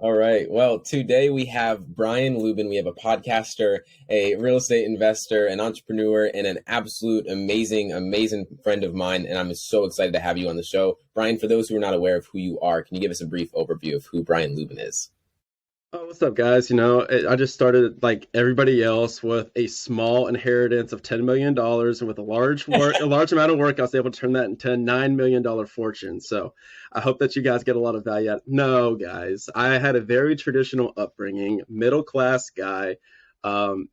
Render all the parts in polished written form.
All right. Well, today we have Brian Luebben. We have a podcaster, a real estate investor, an entrepreneur, and an absolute amazing friend of mine. And I'm so excited to have you on the show. Brian, for those who are not aware of who you are, can you give us a brief overview of who Brian Luebben is? Oh, what's up, guys? I just started like everybody else with a small inheritance of $10 million, and with a large amount of work, I was able to turn that into a $9 million fortune. So I hope that you guys get a lot of value out. No, guys, I had a very traditional upbringing, middle class guy.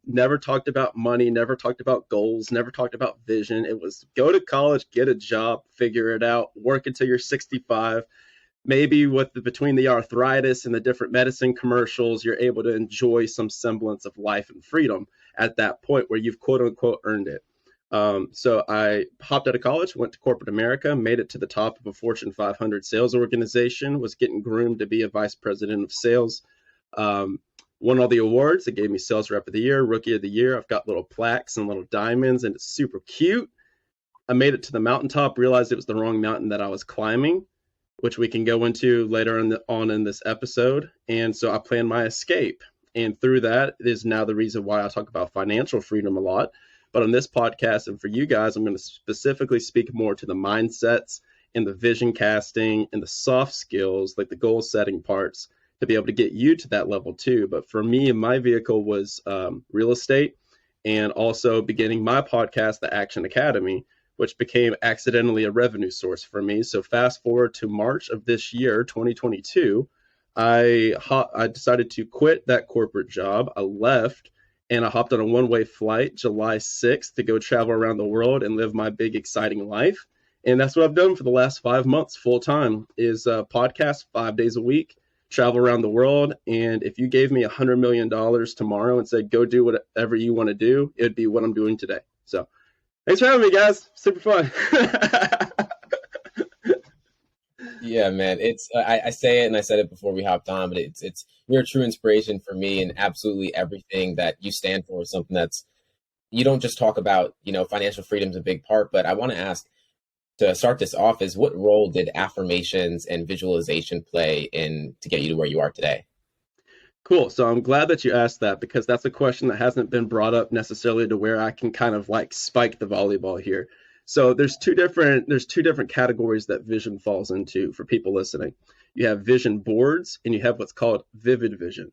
Never talked about money, never talked about goals, never talked about vision. It was go to college, get a job, figure it out, work until you're 65. Maybe between the arthritis and the different medicine commercials, you're able to enjoy some semblance of life and freedom at that point where you've quote unquote earned it. So I hopped out of college, went to corporate America, made it to the top of a Fortune 500 sales organization, was getting groomed to be a vice president of sales. Won all the awards. They gave me sales rep of the year, rookie of the year. I've got little plaques and little diamonds, and it's super cute. I made it to the mountaintop, realized it was the wrong mountain that I was climbing, which we can go into later on in this episode. And so I planned my escape. And through that is now the reason why I talk about financial freedom a lot. But on this podcast and for you guys, I'm going to specifically speak more to the mindsets and the vision casting and the soft skills, like the goal setting parts, to be able to get you to that level too. But for me, my vehicle was real estate, and also beginning my podcast, The Action Academy, which became accidentally a revenue source for me. So fast forward to March of this year, 2022, I decided to quit that corporate job. I left and I hopped on a one-way flight July 6th to go travel around the world and live my big, exciting life. And that's what I've done for the last 5 months full time is podcast 5 days a week, travel around the world. And if you gave me $100 million tomorrow and said, go do whatever you want to do, it'd be what I'm doing today. So thanks for having me, guys. Super fun. Yeah, man. I say it and I said it before we hopped on, but it's you're a true inspiration for me, and absolutely everything that you stand for is something that's you don't just talk about, financial freedom is a big part, but I want to ask to start this off is what role did affirmations and visualization play in to get you to where you are today? Cool. So I'm glad that you asked that because that's a question that hasn't been brought up necessarily to where I can kind of like spike the volleyball here. So there's two different categories that vision falls into for people listening. You have vision boards and you have what's called vivid vision.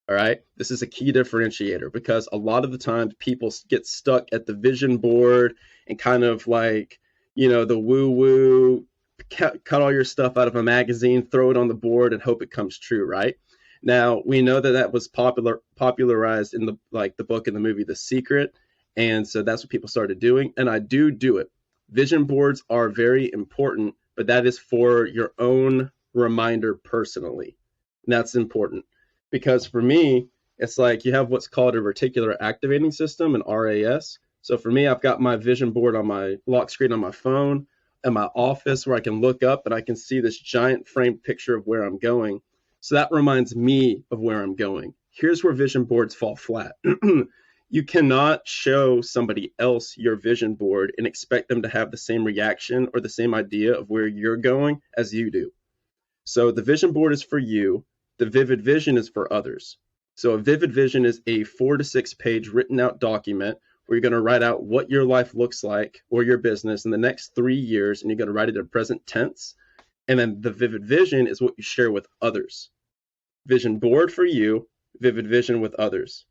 All right. This is a key differentiator because a lot of the times people get stuck at the vision board and kind of like, the woo woo, cut all your stuff out of a magazine, throw it on the board and hope it comes true. Right. Now, we know that was popularized in the book and the movie The Secret. And so that's what people started doing. And I do it. Vision boards are very important, but that is for your own reminder personally. And that's important because for me, it's like you have what's called a reticular activating system, an RAS. So for me, I've got my vision board on my lock screen on my phone in my office where I can look up and I can see this giant framed picture of where I'm going. So that reminds me of where I'm going. Here's where vision boards fall flat. You cannot show somebody else your vision board and expect them to have the same reaction or the same idea of where you're going as you do. So the vision board is for you. The vivid vision is for others. So a vivid vision is a 4 to 6 page written out document where you're going to write out what your life looks like or your business in the next 3 years, and you're going to write it in present tense. And then the vivid vision is what you share with others. Vision board for you, vivid vision with others.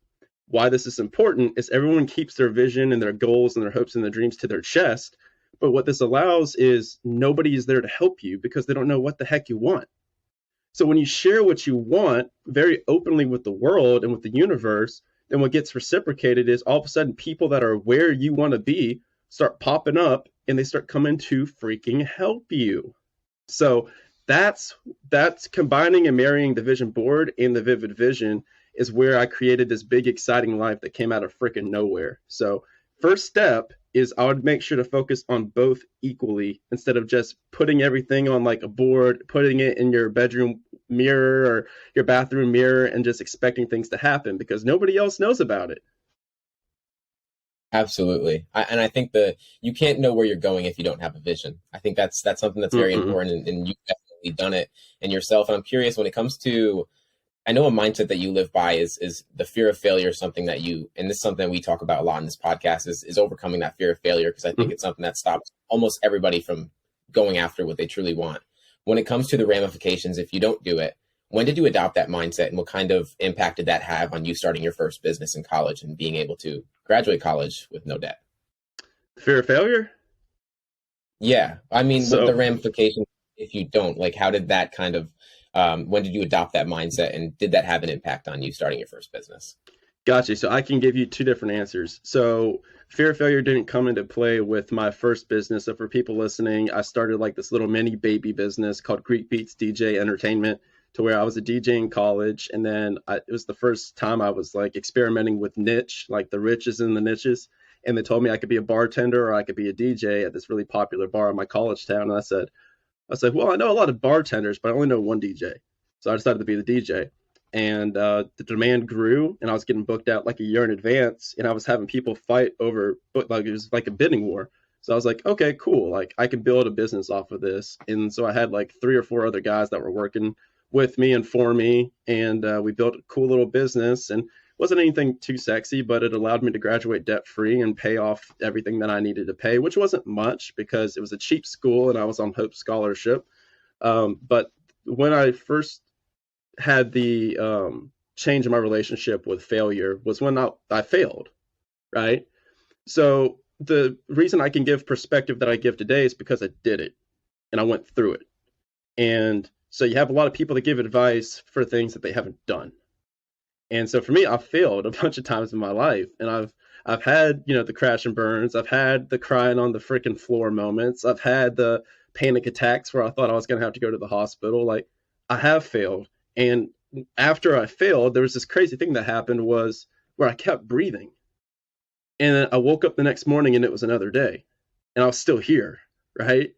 Why this is important is everyone keeps their vision and their goals and their hopes and their dreams to their chest. But what this allows is nobody is there to help you because they don't know what the heck you want. So when you share what you want very openly with the world and with the universe, then what gets reciprocated is all of a sudden people that are where you want to be start popping up and they start coming to freaking help you. So that's combining and marrying the vision board and the vivid vision is where I created this big, exciting life that came out of freaking nowhere. So first step is I would make sure to focus on both equally instead of just putting everything on like a board, putting it in your bedroom mirror or your bathroom mirror and just expecting things to happen because nobody else knows about it. Absolutely. And I think you can't know where you're going if you don't have a vision. I think that's something that's very important, and you've definitely done it in yourself. And I'm curious when it comes to I know a mindset that you live by is the fear of failure is something that you, and this is something we talk about a lot in this podcast, is overcoming that fear of failure, because I think Mhm. it's something that stops almost everybody from going after what they truly want. When it comes to the ramifications, if you don't do it, when did you adopt that mindset, and what kind of impact did that have on you starting your first business in college and being able to graduate college with no debt? Fear of failure. Yeah, I mean, what the So ramifications if you don't, like, how did that kind of, when did you adopt that mindset, and did that have an impact on you starting your first business? gotcha. So I can give you two different answers. So fear of failure didn't come into play with my first business. So for people listening, I started like this little mini baby business called Greek Beats DJ Entertainment, to where I was a DJ in college, and then it was the first time I was like experimenting with niche, like the riches and the niches. And they told me I could be a bartender or I could be a DJ at this really popular bar in my college town. And I said, well, I know a lot of bartenders, but I only know one DJ. So I decided to be the DJ. And the demand grew, and I was getting booked out like a year in advance, and I was having people fight over, like it was like a bidding war. So I was like, okay, cool. Like I can build a business off of this. And so I had like 3 or 4 other guys that were working with me and for me, and we built a cool little business. And wasn't anything too sexy, but it allowed me to graduate debt free and pay off everything that I needed to pay, which wasn't much because it was a cheap school and I was on Hope Scholarship. But when I first had the change in my relationship with failure was when I failed, right? So the reason I can give perspective that I give today is because I did it and I went through it. And so you have a lot of people that give advice for things that they haven't done. And so for me, I failed a bunch of times in my life, and I've had, the crash and burns. I've had the crying on the freaking floor moments. I've had the panic attacks where I thought I was going to have to go to the hospital. Like I have failed. And after I failed, there was this crazy thing that happened was where I kept breathing. And I woke up the next morning and it was another day and I was still here, right?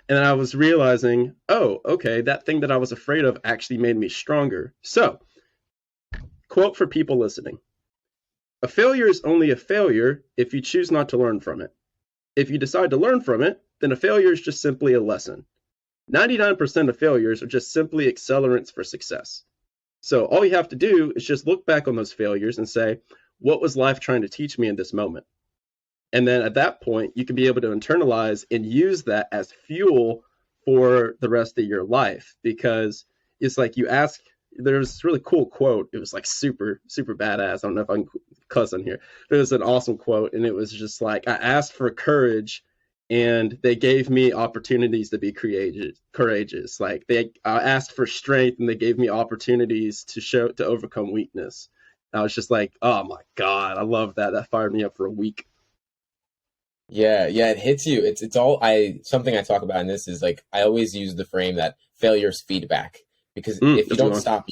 And then I was realizing, oh, okay, that thing that I was afraid of actually made me stronger. So, quote for people listening: a failure is only a failure if you choose not to learn from it. If you decide to learn from it, then a failure is just simply a lesson. 99% of failures are just simply accelerants for success. So all you have to do is just look back on those failures and say, what was life trying to teach me in this moment? And then at that point, you can be able to internalize and use that as fuel for the rest of your life. Because it's like you ask, there's this really cool quote. It was like super, super badass. I don't know if I can cuss on here, but it was an awesome quote. And it was just like, I asked for courage and they gave me opportunities to be courageous. Like I asked for strength and they gave me opportunities to overcome weakness. And I was just like, oh my God, I love that. That fired me up for a week. Yeah, yeah, it hits you. It's all I something I talk about in this is like I always use the frame that failure is feedback, because if you That's a good don't one. stop,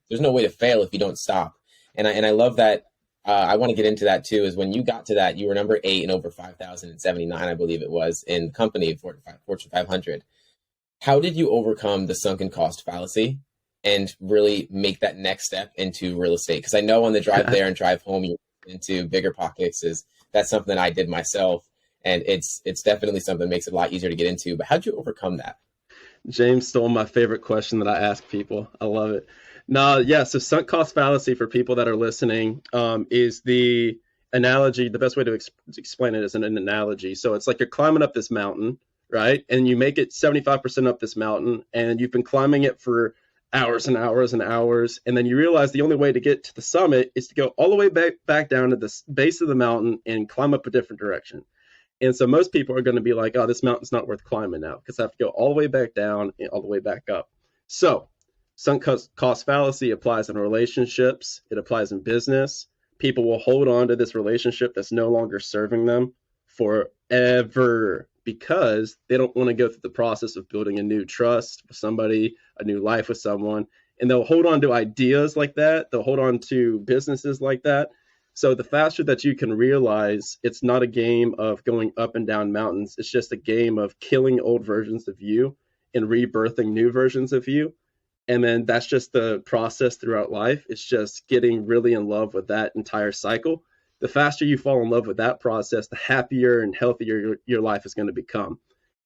there's no way to fail if you don't stop. And I love that. I want to get into that too. Is when you got to that, you were number 8 in over 5,079, I believe it was, in company Fortune 500. How did you overcome the sunken cost fallacy and really make that next step into real estate? Because I know on the drive there and drive home, you into bigger pockets. Is that's something that I did myself, and it's definitely something that makes it a lot easier to get into. But how'd you overcome that? James stole my favorite question that I ask people. I love it. No, yeah. So sunk cost fallacy for people that are listening is the analogy. The best way to explain it is an analogy. So it's like you're climbing up this mountain, right? And you make it 75% up this mountain, and you've been climbing it for hours and hours and hours, and then you realize the only way to get to the summit is to go all the way back down to the base of the mountain and climb up a different direction. And so most people are going to be like, oh, this mountain's not worth climbing now because I have to go all the way back down and all the way back up. So sunk cost fallacy applies in relationships. It applies in business. People will hold on to this relationship that's no longer serving them forever because they don't want to go through the process of building a new trust with somebody, a new life with someone. And they'll hold on to ideas like that. They'll hold on to businesses like that. So the faster that you can realize it's not a game of going up and down mountains, it's just a game of killing old versions of you and rebirthing new versions of you. And then that's just the process throughout life. It's just getting really in love with that entire cycle. The faster you fall in love with that process, the happier and healthier your life is going to become.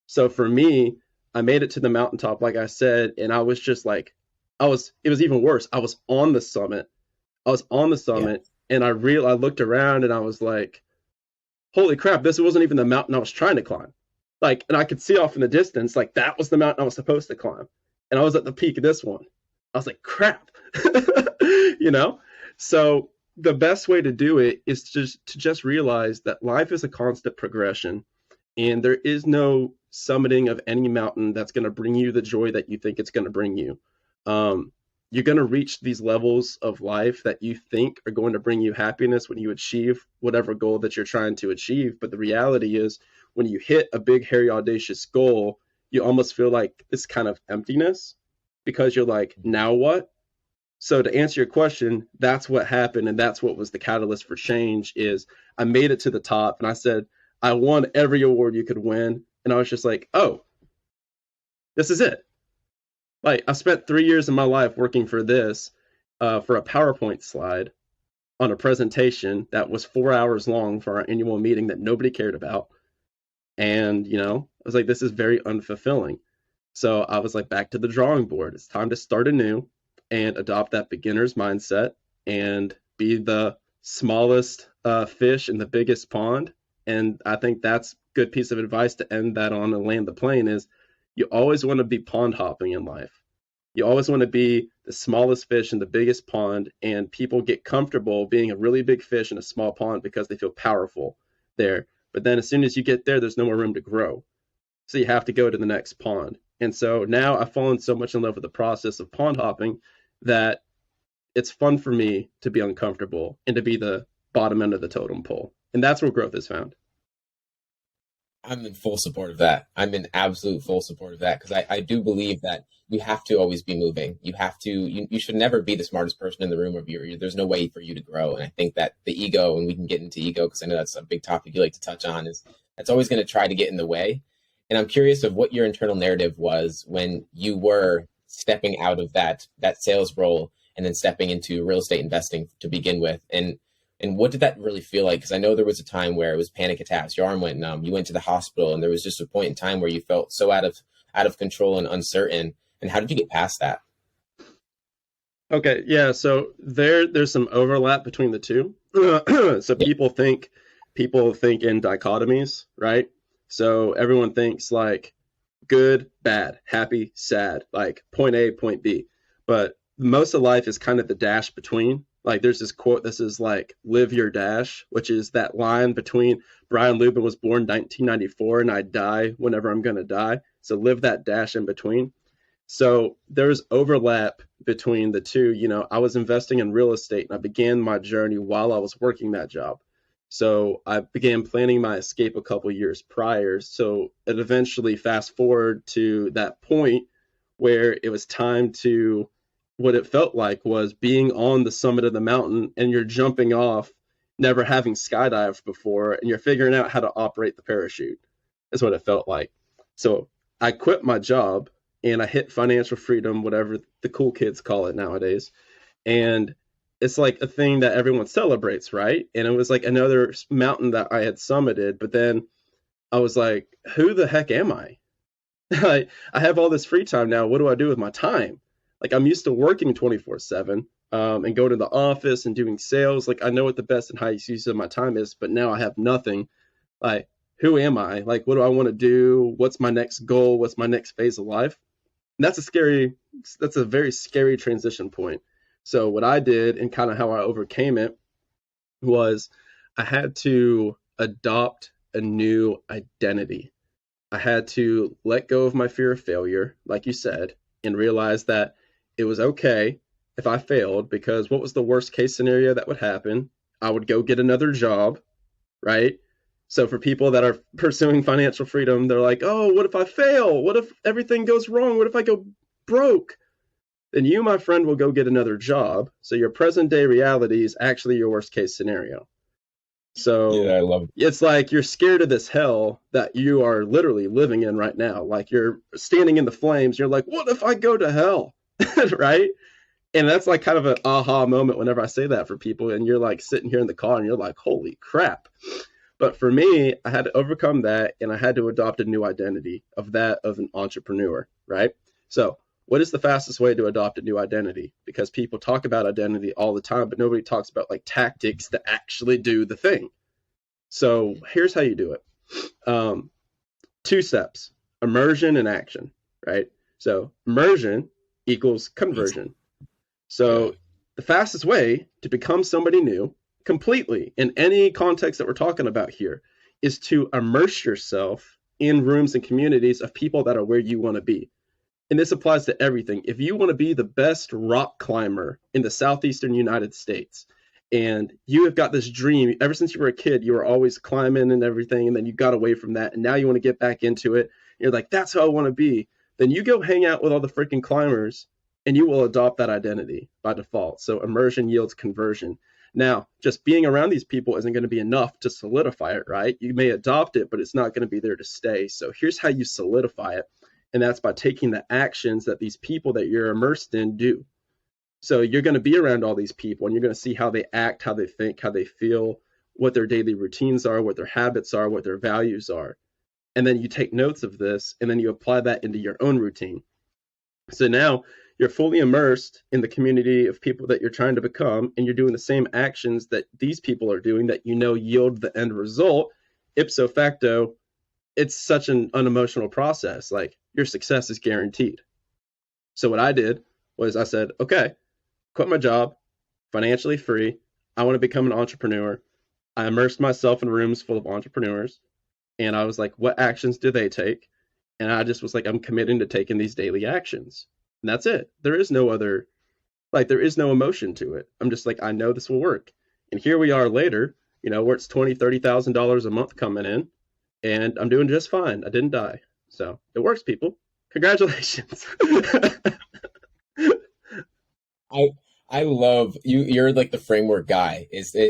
So for me, I made it to the mountaintop, like I said, and I was just like it was even worse. I was on the summit. I was on the Yeah. summit and I looked around and I was like, holy crap, this wasn't even the mountain I was trying to climb. Like, and I could see off in the distance, like that was the mountain I was supposed to climb. And I was at the peak of this one. I was like, crap, you know? So the best way to do it is to just realize that life is a constant progression and there is no summiting of any mountain that's going to bring you the joy that you think it's going to bring you. Um, you're going to reach these levels of life that you think are going to bring you happiness when you achieve whatever goal that you're trying to achieve. But the reality is, when you hit a big, hairy, audacious goal, you almost feel like this kind of emptiness because you're like, now what? So to answer your question, that's what happened, and that's what was the catalyst for change. Is I made it to the top, and I said I won every award you could win, and I was just like, oh, this is it. Like I spent 3 years of my life working for this, for a PowerPoint slide on a presentation that was 4 hours long for our annual meeting that nobody cared about, and I was like, this is very unfulfilling. So I was like, back to the drawing board. It's time to start anew and adopt that beginner's mindset and be the smallest fish in the biggest pond. And I think that's a good piece of advice to end that on and land the plane is you always want to be pond hopping in life. You always want to be the smallest fish in the biggest pond, and people get comfortable being a really big fish in a small pond because they feel powerful there. But then as soon as you get there, there's no more room to grow. So you have to go to the next pond. And so now I've fallen so much in love with the process of pond hopping that it's fun for me to be uncomfortable and to be the bottom end of the totem pole. And that's where growth is found. I'm in full support of that. I'm in absolute full support of that because I do believe that you have to always be moving. You have to, you should never be the smartest person in the room, or there's no way for you to grow. And I think that the ego, and we can get into ego because I know that's a big topic you like to touch on, is that's always going to try to get in the way. And I'm curious of what your internal narrative was when you were stepping out of that sales role and then stepping into real estate investing to begin with. And what did that really feel like? Because I know there was a time where it was panic attacks. Your arm went numb. You went to the hospital, and there was just a point in time where you felt so out of control and uncertain. And how did you get past that? Okay, yeah, so there's some overlap between the two. So Yeah. people think in dichotomies, right? So everyone thinks like good, bad, happy, sad, like point A, point B. But most of life is kind of the dash between. Like there's this quote, this is like live your dash, which is that line between Brian Luebben was born 1994 and I die whenever I'm going to die. So live that dash in between. So there's overlap between the two. I was investing in real estate and I began my journey while I was working that job. So I began planning my escape a couple years prior. So it eventually fast forward to that point where it was time to, what it felt like was being on the summit of the mountain and you're jumping off, never having skydived before, and you're figuring out how to operate the parachute. Is what it felt like. So I quit my job and I hit financial freedom, whatever the cool kids call it nowadays. And it's like a thing that everyone celebrates, right? And it was like another mountain that I had summited, but then I was like, who the heck am I? I have all this free time now. What do I do with my time? Like I'm used to working 24/7 and going to the office and doing sales. Like I know what the best and highest use of my time is, but now I have nothing. Like who am I? Like what do I want to do? What's my next goal? What's my next phase of life? And that's a very scary transition point. So what I did and kind of how I overcame it was I had to adopt a new identity. I had to let go of my fear of failure, like you said, and realize that it was okay if I failed, because what was the worst case scenario that would happen? I would go get another job, right? So for people that are pursuing financial freedom, they're like, oh, what if I fail? What if everything goes wrong? What if I go broke? Then you, my friend, will go get another job. So your present day reality is actually your worst case scenario. Yeah, So I love it. it's like you're scared of this hell that you are literally living in right now. Like you're standing in the flames. You're like, what if I go to hell? Right? And that's like kind of an aha moment whenever I say that for people. And you're like sitting here in the car and you're like, holy crap. But for me, I had to overcome that and I had to adopt a new identity of that of an entrepreneur, right? So What is the fastest way to adopt a new identity? Because people talk about identity all the time, but nobody talks about like tactics to actually do the thing. So here's how you do it. Um, Two steps: immersion and action, right? So immersion equals conversion. Yeah. So the fastest way to become somebody new completely in any context that we're talking about here is to immerse yourself in rooms and communities of people that are where you want to be. And this applies to everything. If you want to be the best rock climber in the southeastern United States, and you have got this dream ever since you were a kid, you were always climbing and everything, and then you got away from that, and now you want to get back into it. You're like, that's how I want to be. Then you go hang out with all the freaking climbers, and you will adopt that identity by default. So immersion yields conversion. Now, just being around these people isn't going to be enough to solidify it, right? You may adopt it, but it's not going to be there to stay. So here's how you solidify it. And that's by taking the actions that these people that you're immersed in do. So you're going to be around all these people and you're going to see how they act, how they think, how they feel, what their daily routines are, what their habits are, what their values are. And then you take notes of this and then you apply that into your own routine. So now you're fully immersed in the community of people that you're trying to become, and you're doing the same actions that these people are doing that you know yield the end result. Ipso facto, it's such an unemotional process. Like, your success is guaranteed. So what I did was I said, okay, quit my job, financially free. I want to become an entrepreneur. I immersed myself in rooms full of entrepreneurs. And I was like, what actions do they take? And I just was like, I'm committing to taking these daily actions. And that's it. There is no other, like, there is no emotion to it. I'm just like, I know this will work. And here we are later, where it's $20,000-$30,000 a month coming in, and I'm doing just fine. I didn't die. So it works, people. Congratulations. I I love you. You're like the framework guy.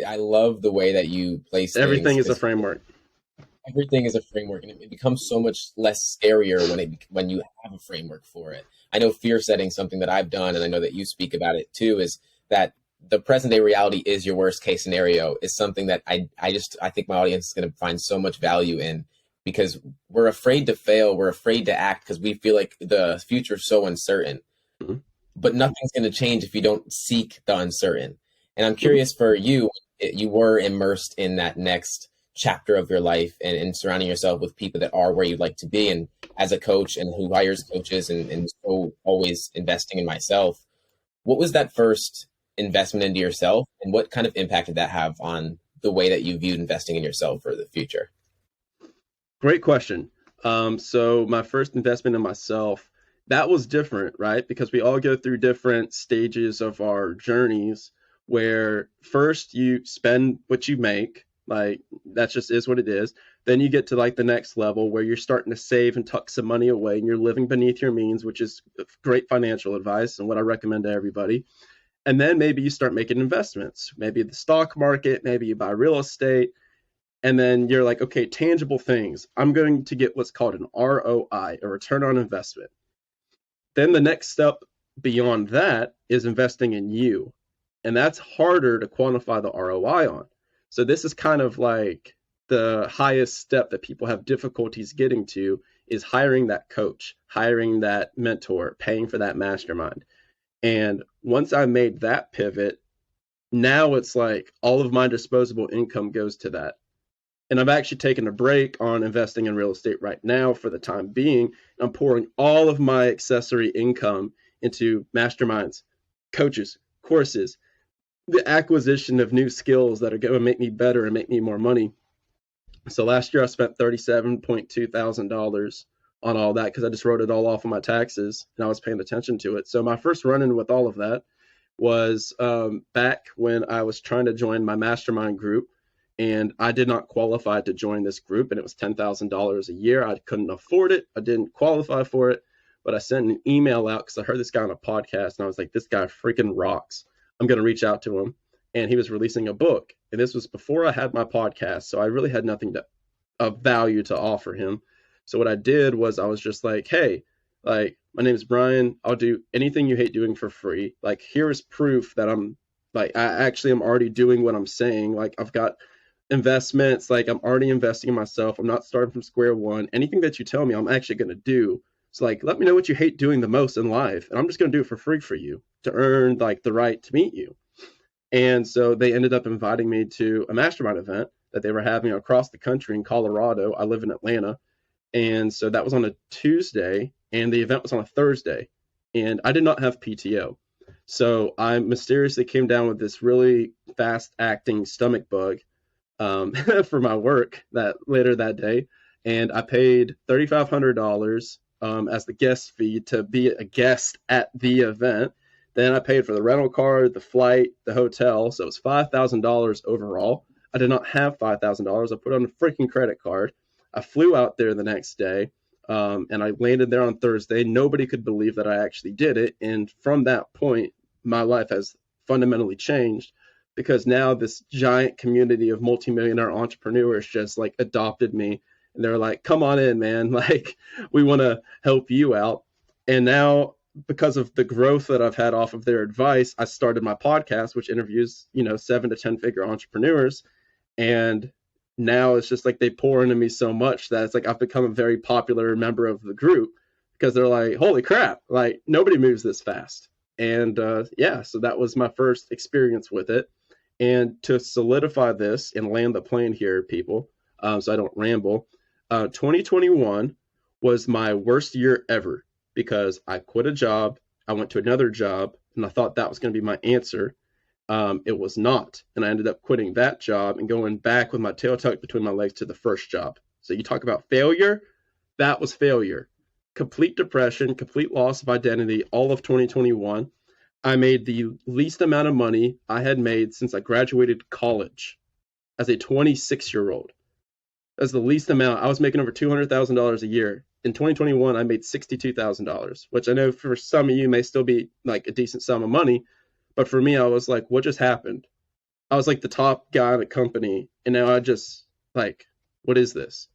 I love the way that you place things Everything is a because framework. everything is a framework, and it becomes so much less scarier when you have a framework for it. I know fear setting, something that I've done, and I know that you speak about it too, is that the present day reality is your worst case scenario is something that I think my audience is going to find so much value in, because we're afraid to fail, we're afraid to act because we feel like the future is so uncertain. Mhm. But nothing's going to change if you don't seek the uncertain. And I'm Mhm. curious for you, you were immersed in that next chapter of your life and surrounding yourself with people that are where you'd like to be. And as a coach and who hires coaches and so always investing in myself, what was that first investment into yourself, and what kind of impact did that have on the way that you viewed investing in yourself for the future? Great question. So my first investment in myself, that was different, right? Because we all go through different stages of our journeys where first you spend what you make, like that just is what it is. Then you get to like the next level where you're starting to save and tuck some money away and you're living beneath your means, which is great financial advice and what I recommend to everybody. And then maybe you start making investments, maybe the stock market, maybe you buy real estate, and then you're like, okay, tangible things. I'm going to get what's called an ROI, a return on investment. Then the next step beyond that is investing in you. And that's harder to quantify the ROI on. So this is kind of like the highest step that people have difficulties getting to, is hiring that coach, hiring that mentor, paying for that mastermind. And once I made that pivot, now it's like all of my disposable income goes to that. And I've actually taken a break on investing in real estate right now for the time being. I'm pouring all of my accessory income into masterminds, coaches, courses, the acquisition of new skills that are going to make me better and make me more money. So last year I spent $37,200 on all that because I just wrote it all off on my taxes and I was paying attention to it. So my first run-in with all of that was back when I was trying to join my mastermind group, and I did not qualify to join this group, and it was $10,000 a year. I couldn't afford it. I didn't qualify for it, but I sent an email out because I heard this guy on a podcast, and I was like, this guy freaking rocks. I'm going to reach out to him. And he was releasing a book, and this was before I had my podcast, so I really had nothing of value to offer him. So what I did was I was just like, hey, like, my name is Brian. I'll do anything you hate doing for free. Like, here is proof that I'm like, I actually am already doing what I'm saying. Like, I've got investments, like I'm already investing in myself. I'm not starting from square one. Anything that you tell me, I'm actually going to do. It's like, let me know what you hate doing the most in life, and I'm just going to do it for free for you to earn like the right to meet you. And so they ended up inviting me to a mastermind event that they were having across the country in Colorado. I live in Atlanta. And so that was on a Tuesday, and the event was on a Thursday. And I did not have PTO. So I mysteriously came down with this really fast acting stomach bug for my work that later that day. And I paid $3,500 as the guest fee to be a guest at the event. Then I paid for the rental car, the flight, the hotel. So it was $5,000 overall. I did not have $5,000. I put it on a freaking credit card. I flew out there the next day, and I landed there on Thursday. Nobody could believe that I actually did it. And from that point, my life has fundamentally changed because now this giant community of multimillionaire entrepreneurs just like adopted me. And they're like, come on in, man. Like, we want to help you out. And now, because of the growth that I've had off of their advice, I started my podcast, which interviews, 7 to 10 figure entrepreneurs. And now it's just like they pour into me so much that it's like I've become a very popular member of the group because they're like, holy crap, like nobody moves this fast. And yeah, so that was my first experience with it. And to solidify this and land the plane here, people, so I don't ramble, 2021 was my worst year ever because I quit a job, I went to another job, and I thought that was going to be my answer. It was not. And I ended up quitting that job and going back with my tail tucked between my legs to the first job. So you talk about failure, that was failure. Complete depression, complete loss of identity, all of 2021. I made the least amount of money I had made since I graduated college as a 26-year-old. That's the least amount. I was making over $200,000 a year. In 2021, I made $62,000, which I know for some of you may still be like a decent sum of money. But for me, I was like, what just happened? I was like the top guy in the company. And now I just like, what is this?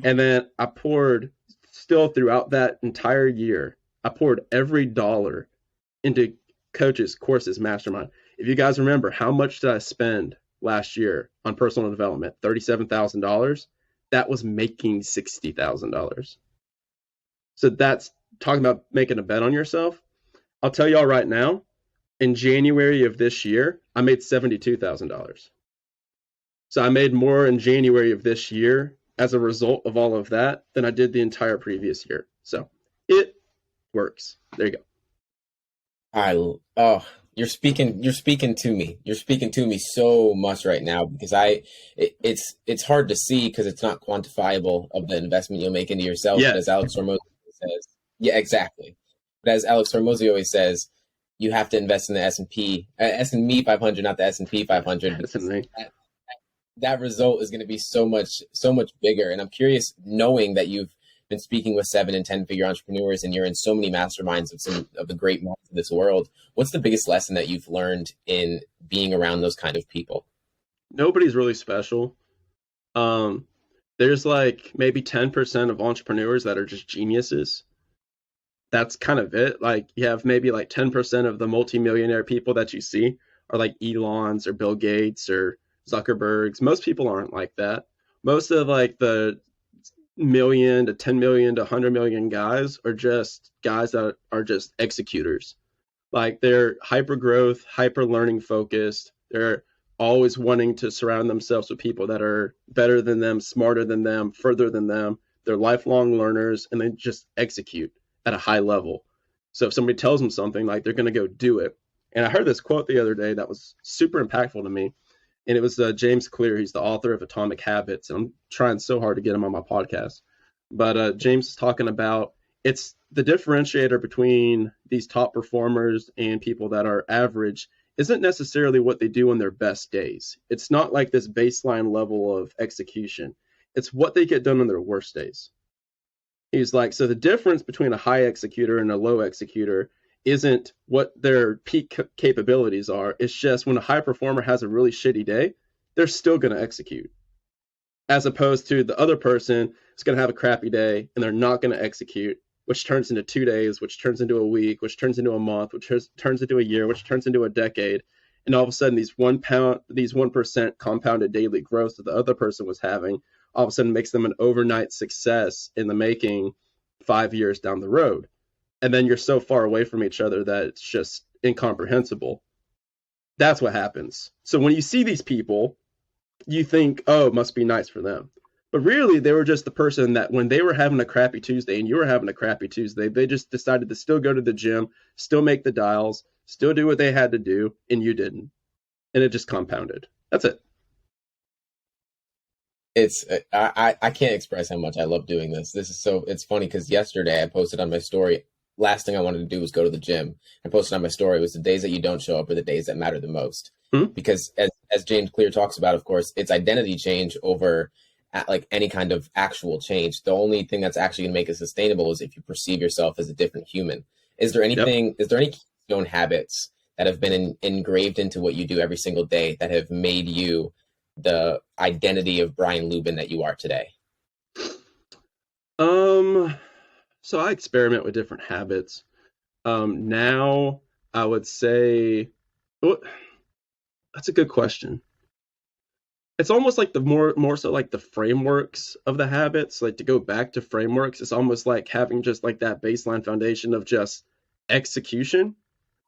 And then I poured still throughout that entire year, I poured every dollar into coaches, courses, mastermind. If you guys remember, how much did I spend last year on personal development? $37,000. That was making $60,000. So that's talking about making a bet on yourself. I'll tell y'all right now, in January of this year, I made $72,000. So I made more in January of this year as a result of all of that than I did the entire previous year. So it works. There you go. You're speaking to me. You're speaking to me so much right now because it's hard to see because it's not quantifiable of the investment you'll make into yourself. Yeah. But as Alex Hormozi says, yeah, exactly. But as Alex Hormozi always says, you have to invest in the S&P 500, not the S&P 500. That result is going to be so much bigger. And I'm curious, knowing that you've been speaking with 7 and 10 figure entrepreneurs and you're in so many masterminds of some of the great minds of this world, what's the biggest lesson that you've learned in being around those kind of people? Nobody's really special. There's like maybe 10% of entrepreneurs that are just geniuses. That's kind of it. Like you have maybe like 10% of the multimillionaire people that you see are like Elon's or Bill Gates or Zuckerberg's. Most people aren't like that. Most of like the million to 10 million to 100 million guys are just guys that are just executors. Like they're hyper growth, hyper learning focused. They're always wanting to surround themselves with people that are better than them, smarter than them, further than them. They're lifelong learners and they just execute at a high level. So if somebody tells them something, like they're going to go do it. And I heard this quote the other day that was super impactful to me. And it was James Clear. He's the author of Atomic Habits. And I'm trying so hard to get him on my podcast. But James is talking about it's the differentiator between these top performers and people that are average isn't necessarily what they do on their best days. It's not like this baseline level of execution. It's what they get done on their worst days. He's like, so the difference between a high executor and a low executor isn't what their peak capabilities are. It's just when a high performer has a really shitty day, they're still going to execute. As opposed to the other person is going to have a crappy day and they're not going to execute, which turns into 2 days, which turns into a week, which turns into a month, which turns into a year, which turns into a decade. And all of a sudden, these 1% compounded daily growth that the other person was having, all of a sudden makes them an overnight success in the making 5 years down the road. And then you're so far away from each other that it's just incomprehensible. That's what happens. So when you see these people, you think, oh, it must be nice for them. But really, they were just the person that when they were having a crappy Tuesday and you were having a crappy Tuesday, they just decided to still go to the gym, still make the dials, still do what they had to do, and you didn't. And it just compounded. That's it. It's I can't express how much I love doing this. This is so it's funny because yesterday I posted on my story. Last thing I wanted to do was go to the gym. I posted on my story was the days that you don't show up are the days that matter the most. Hmm? Because as James Clear talks about, of course, it's identity change over like any kind of actual change. The only thing that's actually going to make it sustainable is if you perceive yourself as a different human. Yep. Is there any keystone habits that have been engraved into what you do every single day that have made you the identity of Brian Luebben that you are today? Um, so I experiment with different habits. Now I would say, oh, that's a good question. It's almost like the more so like the frameworks of the habits, like to go back to frameworks, it's almost like having just like that baseline foundation of just execution.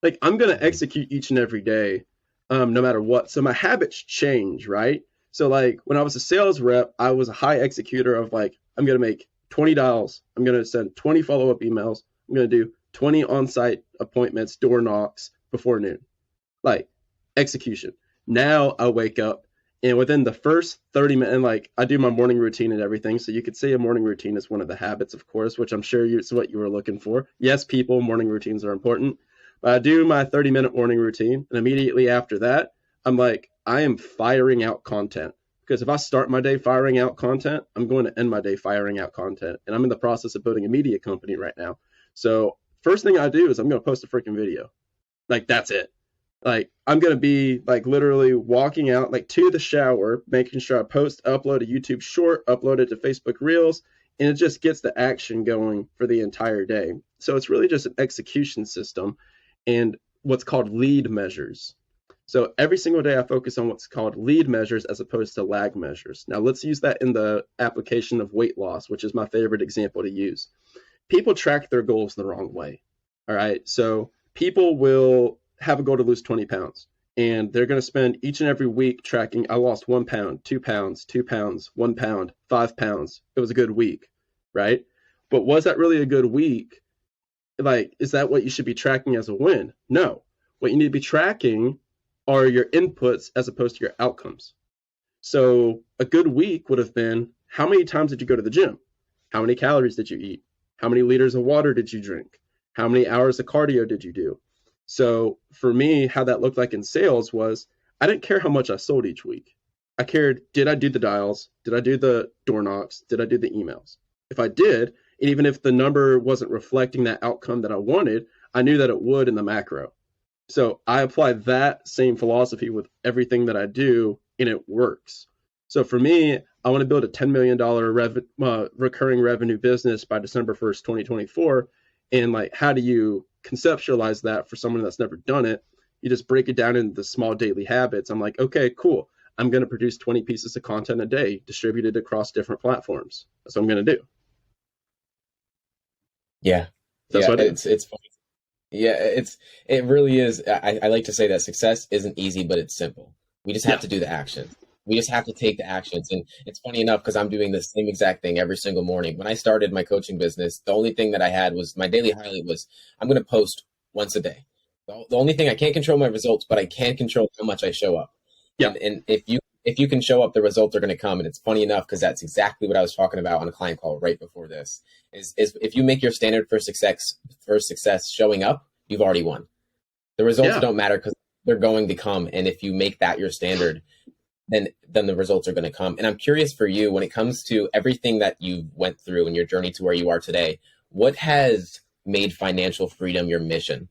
Like I'm gonna execute each and every day, no matter what. So my habits change, right? So like when I was a sales rep, I was a high executor of like I'm gonna make 20 dials, I'm gonna send 20 follow-up emails, I'm gonna do 20 on-site appointments, door knocks before noon. Like execution. Now I wake up and within the first 30 minutes, and like I do my morning routine and everything. So you could say a morning routine is one of the habits, of course, which I'm sure it's what you were looking for. Yes, people, morning routines are important. But I do my 30-minute morning routine. And immediately after that, I'm like, I am firing out content. Because if I start my day firing out content, I'm going to end my day firing out content. And I'm in the process of building a media company right now. So first thing I do is I'm going to post a freaking video. Like that's it. Like I'm gonna be like literally walking out like to the shower, making sure I post, upload a YouTube short, upload it to Facebook Reels, and it just gets the action going for the entire day. So it's really just an execution system and what's called lead measures. So every single day I focus on what's called lead measures as opposed to lag measures. Now let's use that in the application of weight loss, which is my favorite example to use. People track their goals the wrong way. All right. So people will have a goal to lose 20 pounds and they're going to spend each and every week tracking. I lost 1 pound, 2 pounds, 2 pounds, 1 pound, 5 pounds. It was a good week. Right. But was that really a good week? Like, is that what you should be tracking as a win? No. What you need to be tracking are your inputs as opposed to your outcomes. So a good week would have been how many times did you go to the gym? How many calories did you eat? How many liters of water did you drink? How many hours of cardio did you do? So for me, how that looked like in sales was I didn't care how much I sold each week. I cared, did I do the dials? Did I do the door knocks? Did I do the emails? If I did, and even if the number wasn't reflecting that outcome that I wanted, I knew that it would in the macro. So I apply that same philosophy with everything that I do, and it works. So for me, I want to build a $10 million recurring revenue business by December 1st, 2024. And like, how do you conceptualize that for someone that's never done it? You just break it down into the small daily habits. I'm like, okay, cool. I'm going to produce 20 pieces of content a day distributed across different platforms. That's what I'm going to do. Yeah. That's Yeah, what I do. it's funny. Yeah, it really is. I like to say that success isn't easy, but it's simple. We just have Yeah. to do the actions. We just have to take the actions. And it's funny enough because I'm doing the same exact thing every single morning. When I started my coaching business, the only thing that I had was my daily highlight was I'm going to post once a day. The only thing I can't control my results, but I can control how much I show up. Yeah. And if you can show up, the results are going to come. And it's funny enough because that's exactly what I was talking about on a client call right before this. Is if you make your standard for success showing up, you've already won. The results Yeah. don't matter because they're going to come. And if you make that your standard, then the results are going to come. And I'm curious for you when it comes to everything that you went through in your journey to where you are today, what has made financial freedom your mission?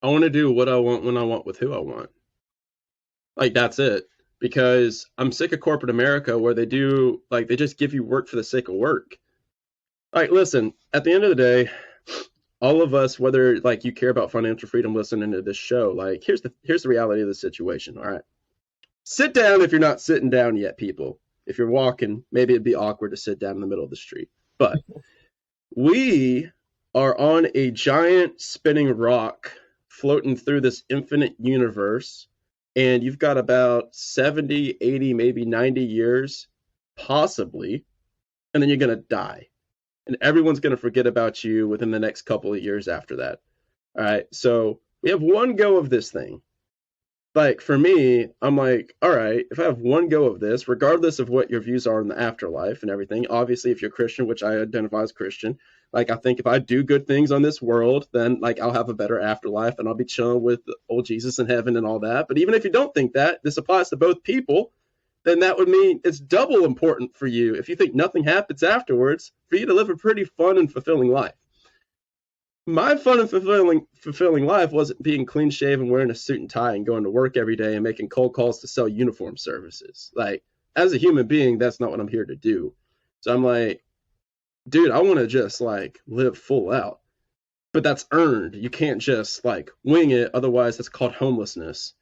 I want to do what I want when I want with who I want. Like that's it. Because I'm sick of corporate America where they do like they just give you work for the sake of work. Like listen, at the end of the day, all of us, whether like you care about financial freedom listening to this show, like here's the reality of the situation. All right. Sit down if you're not sitting down yet, people. If you're walking, maybe it'd be awkward to sit down in the middle of the street. But We are on a giant spinning rock floating through this infinite universe, and you've got about 70, 80, maybe 90 years, possibly, and then you're going to die. And everyone's going to forget about you within the next couple of years after that. All right. So we have one go of this thing. Like for me, I'm like, all right, if I have one go of this, regardless of what your views are in the afterlife and everything, obviously, if you're Christian, which I identify as Christian, like I think if I do good things on this world, then like I'll have a better afterlife and I'll be chilling with old Jesus in heaven and all that. But even if you don't think that, this applies to both people, then that would mean it's double important for you if you think nothing happens afterwards for you to live a pretty fun and fulfilling life. My fun and fulfilling life wasn't being clean shaven, wearing a suit and tie, and going to work every day and making cold calls to sell uniform services. Like, as a human being, that's not what I'm here to do. So I'm like, dude, I want to just like live full out. But that's earned. You can't just like wing it. Otherwise, that's called homelessness.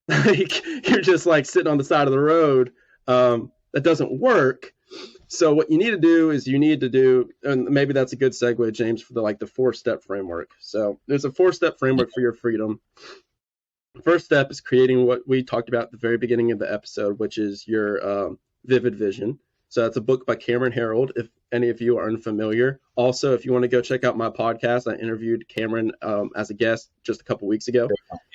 Like, you're just like sitting on the side of the road. That doesn't work. So what you need to do is and maybe that's a good segue, James, for the 4-step framework. So there's a 4-step framework for your freedom. First step is creating what we talked about at the very beginning of the episode, which is your vivid vision. So that's a book by Cameron Herold, if any of you are unfamiliar. Also, if you want to go check out my podcast, I interviewed Cameron as a guest just a couple weeks ago.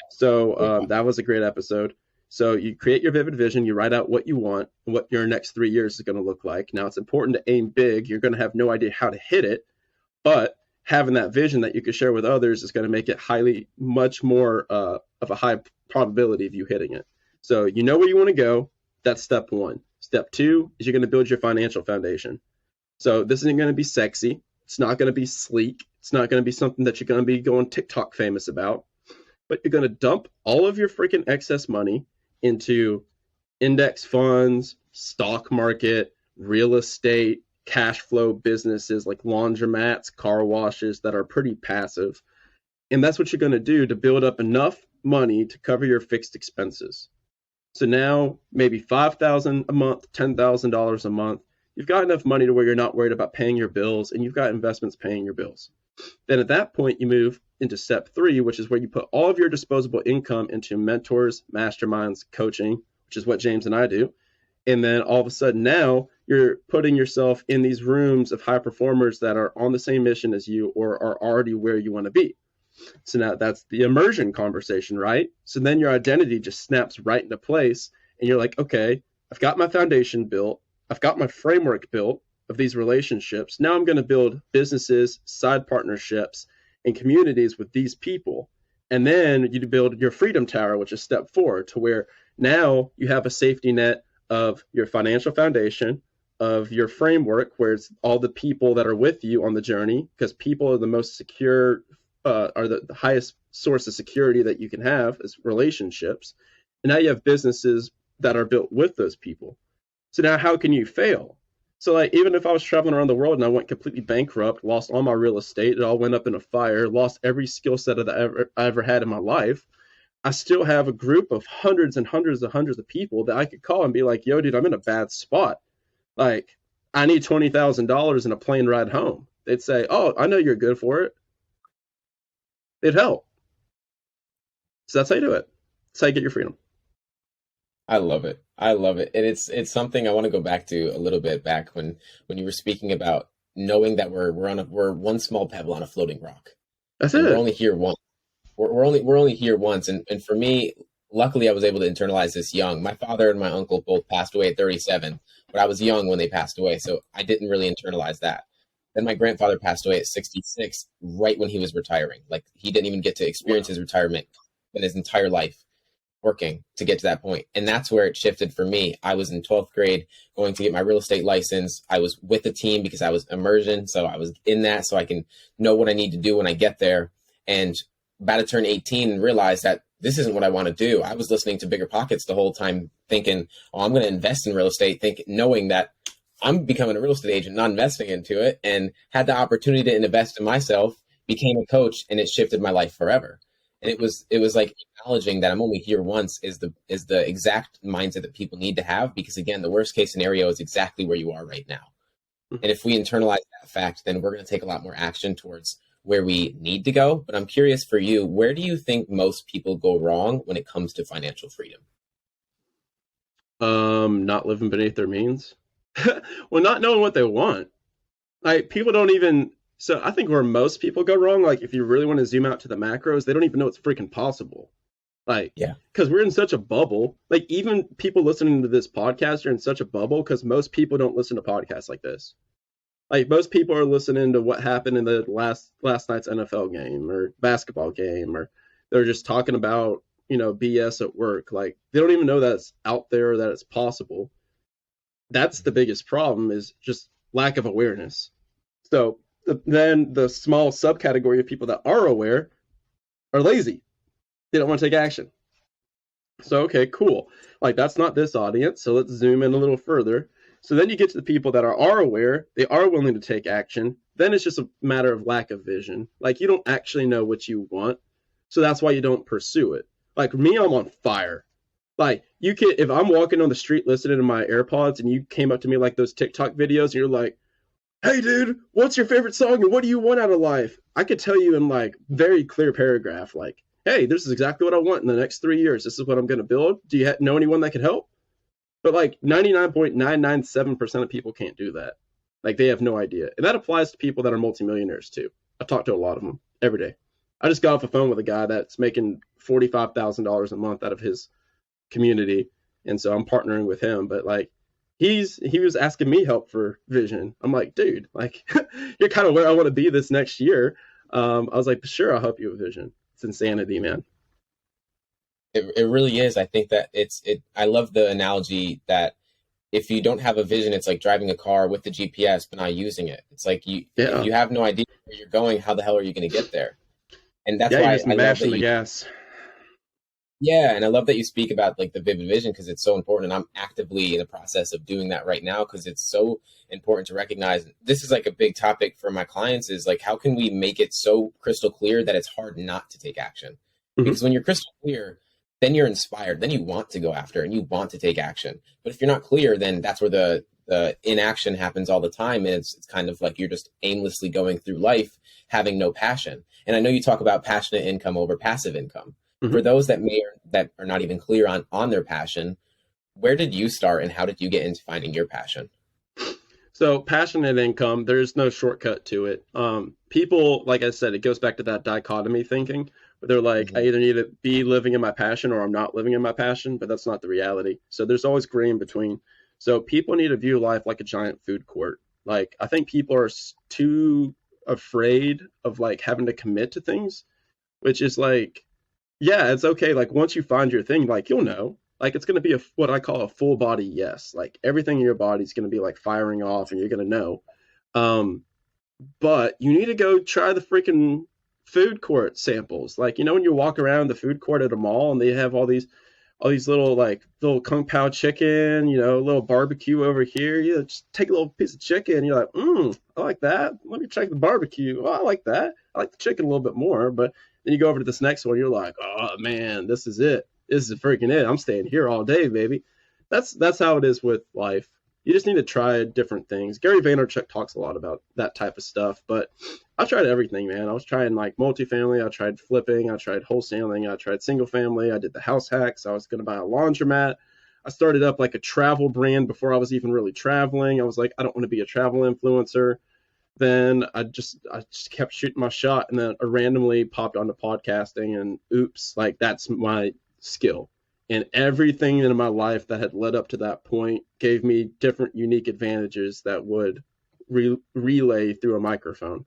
So that was a great episode. So you create your vivid vision, you write out what you want, what your next 3 years is going to look like. Now, it's important to aim big. You're going to have no idea how to hit it, but having that vision that you can share with others is going to make it much more of a high probability of you hitting it. So you know where you want to go. That's step 1. Step 2 is you're going to build your financial foundation. So this isn't going to be sexy. It's not going to be sleek. It's not going to be something that you're going to be going TikTok famous about, but you're going to dump all of your freaking excess money into index funds, stock market, real estate, cash flow businesses like laundromats, car washes that are pretty passive. And that's what you're going to do to build up enough money to cover your fixed expenses. So now maybe $5,000 a month, $10,000 a month, you've got enough money to where you're not worried about paying your bills and you've got investments paying your bills. Then at that point, you move into step 3, which is where you put all of your disposable income into mentors, masterminds, coaching, which is what James and I do. And then all of a sudden now you're putting yourself in these rooms of high performers that are on the same mission as you or are already where you want to be. So now that's the immersion conversation, right? So then your identity just snaps right into place and you're like, okay, I've got my foundation built. I've got my framework built of these relationships. Now I'm going to build businesses, side partnerships, and communities with these people. And then you build your freedom tower, which is step 4, to where now you have a safety net of your financial foundation, of your framework, where it's all the people that are with you on the journey, because people are the most secure, are the highest source of security that you can have is relationships. And now you have businesses that are built with those people. So now how can you fail? So like, even if I was traveling around the world and I went completely bankrupt, lost all my real estate, it all went up in a fire, lost every skill set that I ever had in my life, I still have a group of hundreds and hundreds and hundreds of people that I could call and be like, yo, dude, I'm in a bad spot. Like, I need $20,000 and a plane ride home. They'd say, oh, I know you're good for it. It'd help. So that's how you do it. That's how you get your freedom. I love it. I love it. And it's something I want to go back to a little bit back when you were speaking about knowing that we're one small pebble on a floating rock. That's And it. we're only here once. We're only here once. And for me, luckily I was able to internalize this young. My father and my uncle both passed away at 37, but I was young when they passed away, so I didn't really internalize that. Then my grandfather passed away at 66, right when he was retiring. Like, he didn't even get to experience his retirement in his entire life, working to get to that point. And that's where it shifted for me. I was in 12th grade going to get my real estate license. I was with the team because I was immersion. So I was in that so I can know what I need to do when I get there. And about to turn 18 and realize that this isn't what I want to do. I was listening to Bigger Pockets the whole time thinking, oh, I'm going to invest in real estate, knowing that I'm becoming a real estate agent, not investing into it, and had the opportunity to invest in myself, became a coach, and it shifted my life forever. And it was like acknowledging that I'm only here once is the exact mindset that people need to have, because again, the worst case scenario is exactly where you are right now. Mhm. And if we internalize that fact, then we're going to take a lot more action towards where we need to go. But I'm curious for you, where do you think most people go wrong when it comes to financial freedom? Not living beneath their means. Well, not knowing what they want. Like people don't even. So I think where most people go wrong, like if you really want to zoom out to the macros, they don't even know it's freaking possible. Like, Yeah. because we're in such a bubble. Like even people listening to this podcast are in such a bubble because most people don't listen to podcasts like this. Like most people are listening to what happened in the last night's NFL game or basketball game, or they're just talking about BS at work. Like they don't even know that it's out there, that it's possible. That's the biggest problem is just lack of awareness. So then the small subcategory of people that are aware are lazy. They don't want to take action. So, okay, cool. Like, that's not this audience. So, let's zoom in a little further. So, then you get to the people that are aware, they are willing to take action. Then it's just a matter of lack of vision. Like, you don't actually know what you want. So, that's why you don't pursue it. Like, me, I'm on fire. Like, you can, if I'm walking on the street listening to my AirPods and you came up to me like those TikTok videos and you're like, hey, dude, what's your favorite song and what do you want out of life? I could tell you in like very clear paragraph, like, hey, this is exactly what I want in the next 3 years. This is what I'm going to build. Do you know anyone that can help? But like 99.997% of people can't do that. Like they have no idea. And that applies to people that are multimillionaires too. I talk to a lot of them every day. I just got off the phone with a guy that's making $45,000 a month out of his community. And so I'm partnering with him. But like he was asking me help for vision. I'm like, dude, like you're kind of where I want to be this next year. I was like, sure, I'll help you with vision. It's insanity, man. It really is. I think that I love the analogy that if you don't have a vision, it's like driving a car with the GPS but not using it. It's like if Yeah. you have no idea where you're going, how the hell are you going to get there? And that's Yeah, you're why just I love mashing that the you gas. yeah, and I love that you speak about like the vivid vision because it's so important. And I'm actively in the process of doing that right now because it's so important to recognize. This is like a big topic for my clients is like, how can we make it so crystal clear that it's hard not to take action? Hmm. Because when you're crystal clear, then you're inspired, then you want to go after and you want to take action. But if you're not clear, then that's where the inaction happens all the time. And it's kind of like you're just aimlessly going through life having no passion. And I know you talk about passionate income over passive income for Hmm. those that are not even clear on their passion, where did you start and how did you get into finding your passion? So passionate income, there's no shortcut to it. People, like I said, it goes back to that dichotomy thinking. Where they're like, I Hmm. either need to be living in my passion or I'm not living in my passion, but that's not the reality. So there's always gray in between. So people need to view life like a giant food court. Like I think people are too afraid of like having to commit to things, which is like yeah, it's okay. Like once you find your thing, like you'll know. Like it's gonna be what I call a full body yes. Like everything in your body's gonna be like firing off, and you're gonna know. Um, but you need to go try the freaking food court samples. Like when you walk around the food court at a mall and they have all these little like little kung pao chicken, a little barbecue over here. You just take a little piece of chicken. And you're like, I like that. Let me check the barbecue. Oh, I like that. I like the chicken a little bit more. But then you go over to this next one. You're like, oh man, this is it. This is freaking it. I'm staying here all day, baby. That's how it is with life. You just need to try different things. Gary Vaynerchuk talks a lot about that type of stuff, but I tried everything, man. I was trying like multifamily, I tried flipping, I tried wholesaling, I tried single family, I did the house hacks, I was going to buy a laundromat. I started up like a travel brand before I was even really traveling. I was like, I don't want to be a travel influencer. Then I just kept shooting my shot and then I randomly popped onto podcasting and oops, like that's my skill. And everything in my life that had led up to that point gave me different unique advantages that would relay through a microphone.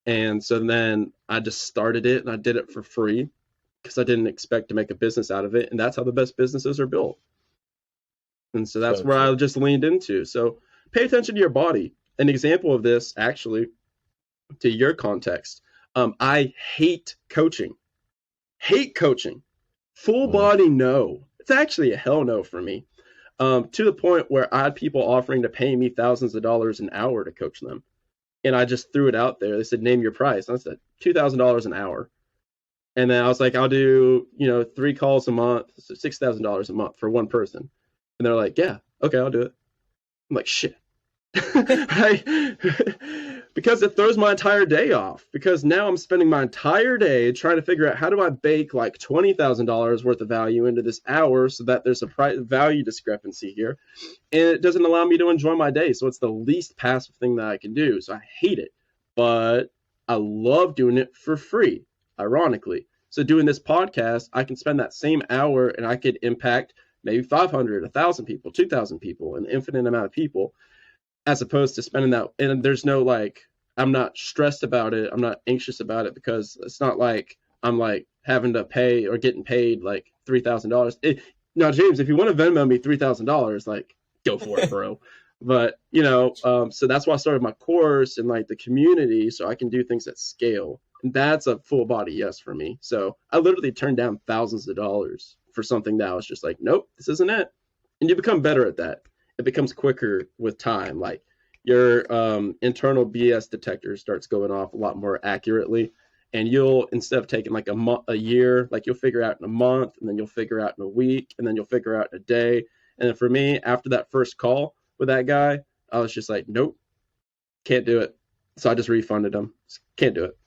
And so then I just started it and I did it for free because I didn't expect to make a business out of it. And that's how the best businesses are built. And so that's So where I true. just leaned into. So pay attention to your body. An example of this, actually, to your context, I hate coaching. Full Mm. body no. It's actually a hell no for me. To the point where I had people offering to pay me thousands of dollars an hour to coach them. And I just threw it out there. They said, name your price. And I said, $2,000 an hour. And then I was like, I'll do, 3 calls a month, so $6,000 a month for one person. And they're like, yeah, okay, I'll do it. I'm like, shit. I, because it throws my entire day off. Because now I'm spending my entire day trying to figure out how do I bake like $20,000 worth of value into this hour so that there's a price value discrepancy here, and it doesn't allow me to enjoy my day. So it's the least passive thing that I can do. So I hate it, but I love doing it for free. Ironically, so doing this podcast, I can spend that same hour and I could impact maybe 500, 1,000 people, 2,000 people, an infinite amount of people, as opposed to spending that. And there's no like, I'm not stressed about it. I'm not anxious about it because it's not like I'm like having to pay or getting paid like $3,000. Now, James, if you want to Venmo me $3,000, like go for it, bro. But so that's why I started my course and like the community, so I can do things at scale. And that's a full body yes for me. So I literally turned down thousands of dollars for something that I was just like, nope, this isn't it. And you become better at that. It becomes quicker with time. Like your internal BS detector starts going off a lot more accurately. And you'll, instead of taking like a year, like you'll figure out in a month, and then you'll figure out in a week, and then you'll figure out in a day. And then for me, after that first call with that guy, I was just like, nope, can't do it. So I just refunded him. Can't do it.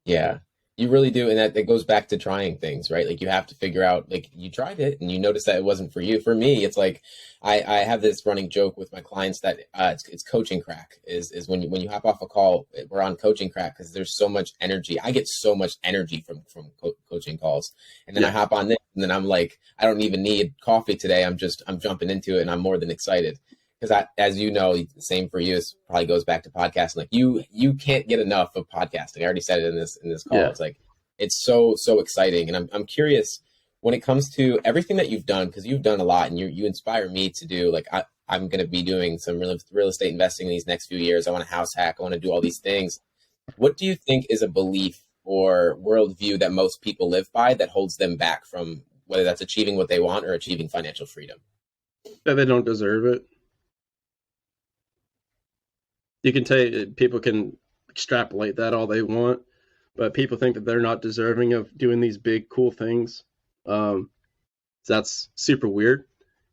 Yeah, you really do. And that goes back to trying things, right? Like you have to figure out, like you tried it and you noticed that it wasn't for you. For me, it's like I have this running joke with my clients that it's coaching crack is when you hop off a call, we're on coaching crack because there's so much energy. I get so much energy from coaching calls. And then I Yeah. hop on this and then I'm like, I don't even need coffee today. I'm jumping into it and I'm more than excited. Because as you know, same for you. It probably goes back to podcasting. Like you can't get enough of podcasting. I already said it in this call. Yeah. It's like it's so exciting, and I'm curious when it comes to everything that you've done, because you've done a lot, and you inspire me to do. Like I'm going to be doing some real estate investing in these next few years. I want to house hack. I want to do all these things. What do you think is a belief or worldview that most people live by that holds them back from whether that's achieving what they want or achieving financial freedom? That they don't deserve it. You can take people can extrapolate that all they want, but people think that they're not deserving of doing these big cool things. Um, so that's super weird,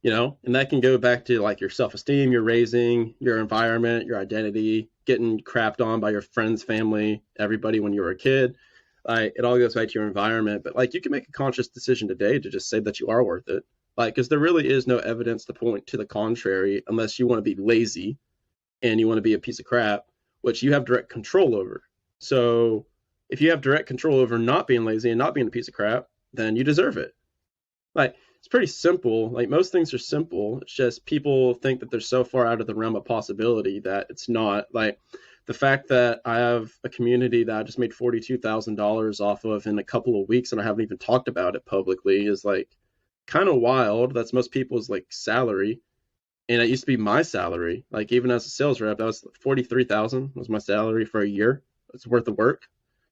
and that can go back to like your self-esteem, your raising, your environment, your identity, getting crapped on by your friends, family, everybody when you were a kid. Like it all goes back to your environment, but like you can make a conscious decision today to just say that you are worth it. Like, because there really is no evidence to point to the contrary unless you want to be lazy and you want to be a piece of crap, which you have direct control over. So if you have direct control over not being lazy and not being a piece of crap, then you deserve it. Like it's pretty simple. Like most things are simple. It's just people think that they're so far out of the realm of possibility that it's not. Like the fact that I have a community that I just made $42,000 off of in a couple of weeks and I haven't even talked about it publicly is like kind of wild. That's most people's like salary, and it used to be my salary. Like even as a sales rep, that was 43,000 was my salary for a year. It's worth of work.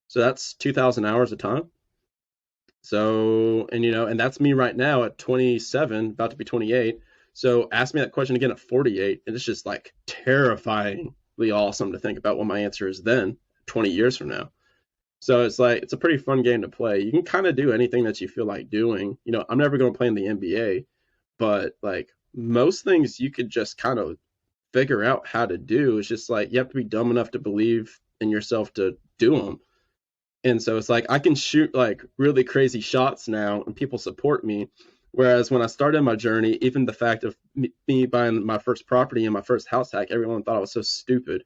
So that's 2,000 hours of time. So, and that's me right now at 27, about to be 28. So ask me that question again at 48, and it's just like terrifyingly awesome to think about what my answer is then, 20 years from now. So it's like it's a pretty fun game to play. You can kind of do anything that you feel like doing. I'm never going to play in the NBA, but like most things you could just kind of figure out how to do. It's just like you have to be dumb enough to believe in yourself to do them. And so it's like I can shoot like really crazy shots now and people support me. Whereas when I started my journey, even the fact of me buying my first property and my first house hack, everyone thought I was so stupid.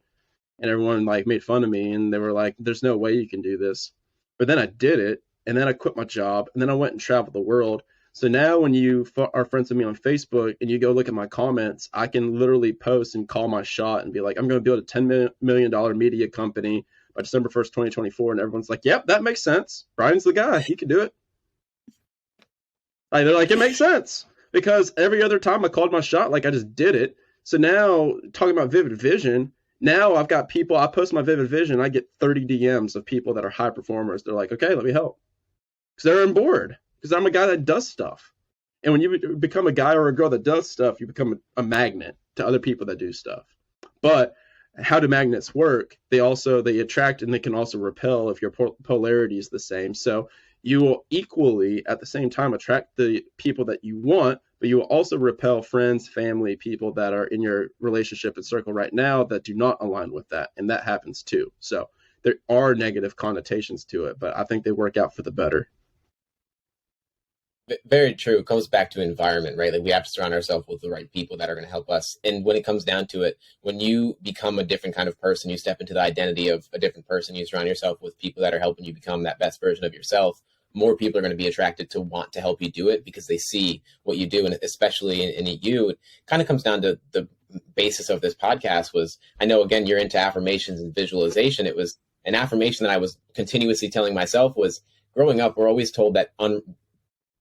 And everyone like made fun of me and they were like, there's no way you can do this. But then I did it, and then I quit my job, and then I went and traveled the world. So now when you are friends with me on Facebook and you go look at my comments, I can literally post and call my shot and be like, I'm going to build a $10 million media company by December 1st, 2024. And everyone's like, yep, that makes sense. Brian's the guy. He can do it. Like, they're like, it makes sense. Because every other time I called my shot, like I just did it. So now talking about vivid vision, now I've got people, I post my vivid vision, I get 30 DMs of people that are high performers. They're like, okay, let me help. Because they're on board. Because I'm a guy that does stuff. And when you become a guy or a girl that does stuff, you become a magnet to other people that do stuff. But how do magnets work? They attract and they can also repel if your polarity is the same. So you will equally at the same time attract the people that you want, but you will also repel friends, family, people that are in your relationship and circle right now that do not align with that. And that happens too. So there are negative connotations to it, but I think they work out for the better. Very true. It comes back to environment, right? Like we have to surround ourselves with the right people that are going to help us. And when it comes down to it, when you become a different kind of person, you step into the identity of a different person, you surround yourself with people that are helping you become that best version of yourself. More people are going to be attracted to want to help you do it because they see what you do. And especially in you, it kind of comes down to the basis of this podcast was, I know, again, you're into affirmations and visualization. It was an affirmation that I was continuously telling myself was growing up, we're always told that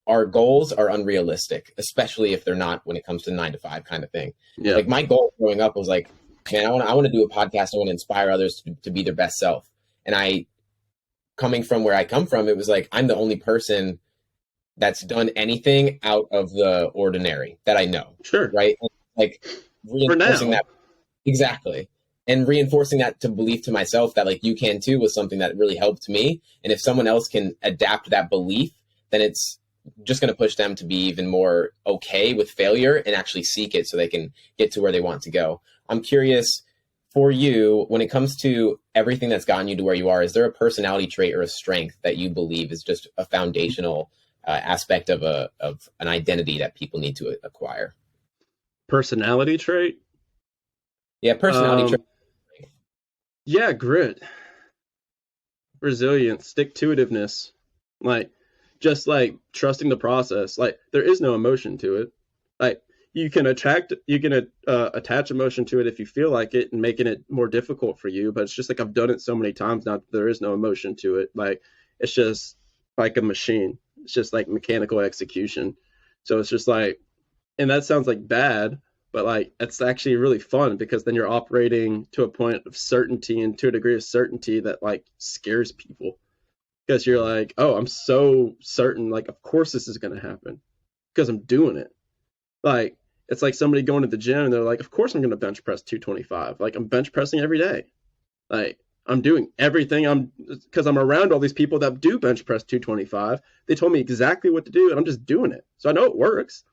our goals are unrealistic, especially if they're not when it comes to 9 to 5 kind of thing. Yeah. Like my goal growing up was like, man, I want to do a podcast. I want to inspire others to be their best self. And coming from where I come from, it was like, I'm the only person that's done anything out of the ordinary that I know. Sure. Right. And like reinforcing that. Exactly. And reinforcing that to belief to myself that like you can too was something that really helped me. And if someone else can adapt that belief, then it's just going to push them to be even more okay with failure and actually seek it so they can get to where they want to go. I'm curious for you, when it comes to everything that's gotten you to where you are, is there a personality trait or a strength that you believe is just a foundational aspect of an identity that people need to acquire? Personality trait? Yeah, personality trait. Yeah, grit, resilience, stick-to-itiveness, like just like trusting the process. Like there is no emotion to it. Like you can attach emotion to it if you feel like it and making it more difficult for you. But it's just like I've done it so many times now that there is no emotion to it. Like it's just like a machine. It's just like mechanical execution. So it's just like, and that sounds like bad, but like it's actually really fun because then you're operating to a point of certainty and to a degree of certainty that like scares people. Because you're like, oh, I'm so certain, like, of course this is going to happen because I'm doing it. Like, it's like somebody going to the gym and they're like, of course I'm going to bench press 225. Like, I'm bench pressing every day. Like, I'm doing everything because I'm around all these people that do bench press 225. They told me exactly what to do and I'm just doing it. So I know it works.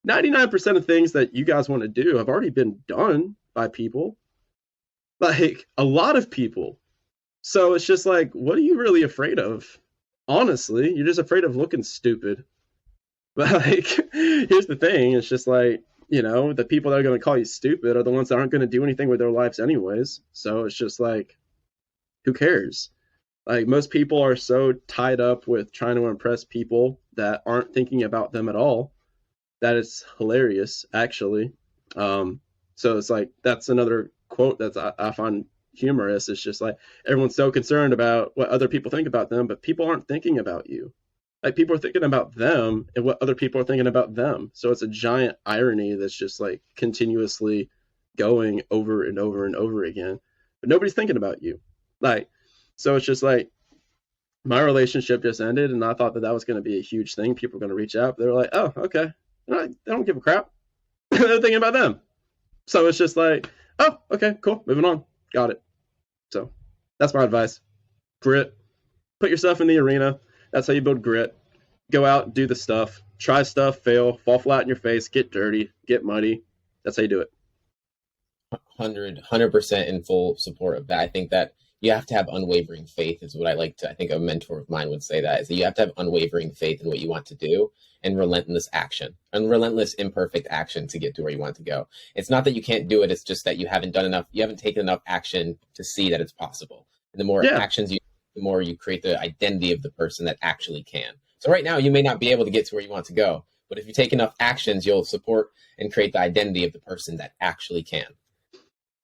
99% of things that you guys want to do have already been done by people. Like, a lot of people. So it's just like, what are you really afraid of? Honestly, you're just afraid of looking stupid. But like, here's the thing. It's just like, the people that are going to call you stupid are the ones that aren't going to do anything with their lives anyways. So it's just like, who cares? Like most people are so tied up with trying to impress people that aren't thinking about them at all that it's hilarious, actually. So it's like, that's another quote that I find humorous. It's just like everyone's so concerned about what other people think about them, but people aren't thinking about you. Like people are thinking about them and what other people are thinking about them. So it's a giant irony that's just like continuously going over and over and over again, but nobody's thinking about you. Like, so it's just like my relationship just ended and I thought that was going to be a huge thing. People were going to reach out. They were like, oh, okay. They don't give a crap. They're thinking about them. So it's just like, oh, okay, cool. Moving on. Got it. So that's my advice. Grit. Put yourself in the arena. That's how you build grit. Go out, do the stuff. Try stuff, fail, fall flat in your face, get dirty, get muddy. That's how you do it. 100% in full support of that. I think that you have to have unwavering faith is what I think a mentor of mine would say that is that you have to have unwavering faith in what you want to do and relentless action and relentless imperfect action to get to where you want to go. It's not that you can't do it. It's just that you haven't done enough. You haven't taken enough action to see that it's possible. And the more actions you, the more you create the identity of the person that actually can. So right now you may not be able to get to where you want to go, but if you take enough actions, you'll support and create the identity of the person that actually can.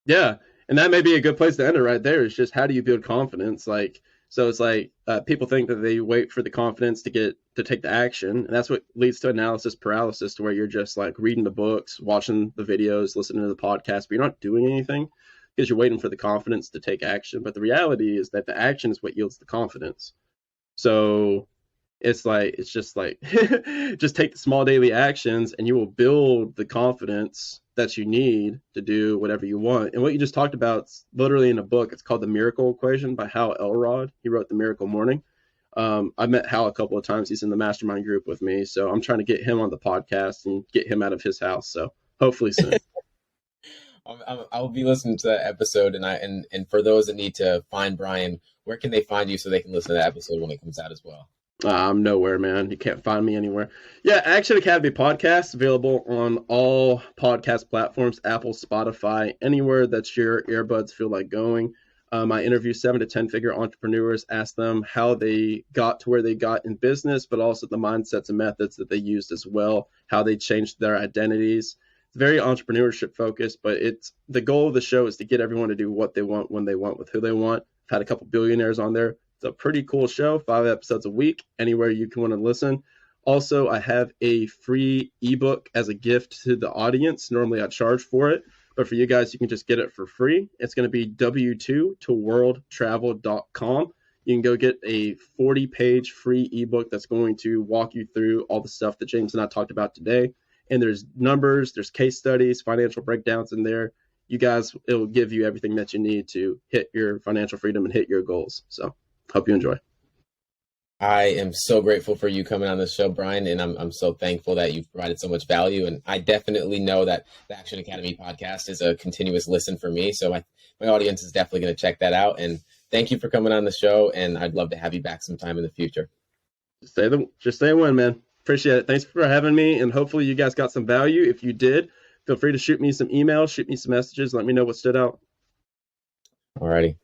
Yeah. And that may be a good place to end it right there. Is just how do you build confidence? Like, so it's like people think that they wait for the confidence to take the action. And that's what leads to analysis paralysis, to where you're just like reading the books, watching the videos, listening to the podcast, but you're not doing anything because you're waiting for the confidence to take action. But the reality is that the action is what yields the confidence. So it's just like, just take the small daily actions and you will build the confidence that you need to do whatever you want. And what you just talked about, literally in a book, it's called The Miracle Equation by Hal Elrod. He wrote The Miracle Morning. I met Hal a couple of times. He's in the mastermind group with me, so I'm trying to get him on the podcast and get him out of his house. So hopefully soon. I'll be listening to that episode, and for those that need to find Brian, where can they find you so they can listen to that episode when it comes out as well? I'm nowhere, man. You can't find me anywhere. Yeah, Action Academy podcast available on all podcast platforms: Apple, Spotify, anywhere that your earbuds feel like going. I interview 7 to 10 figure entrepreneurs, ask them how they got to where they got in business, but also the mindsets and methods that they used as well, how they changed their identities. It's very entrepreneurship focused, but it's the goal of the show is to get everyone to do what they want, when they want, with who they want. I've had a couple billionaires on there. It's a pretty cool show, 5 episodes a week, anywhere you can want to listen. Also, I have a free ebook as a gift to the audience. Normally I charge for it, but for you guys, you can just get it for free. It's going to be w2toworldtravel.com. You can go get a 40-page free ebook that's going to walk you through all the stuff that James and I talked about today. And there's numbers, there's case studies, financial breakdowns in there. You guys, it will give you everything that you need to hit your financial freedom and hit your goals. So hope you enjoy. I am so grateful for you coming on the show, Brian, and I'm so thankful that you've provided so much value. And I definitely know that the Action Academy podcast is a continuous listen for me. So my audience is definitely going to check that out. And thank you for coming on the show. And I'd love to have you back sometime in the future. Just say one, man. Appreciate it. Thanks for having me. And hopefully you guys got some value. If you did, feel free to shoot me some emails, shoot me some messages. Let me know what stood out. Alrighty.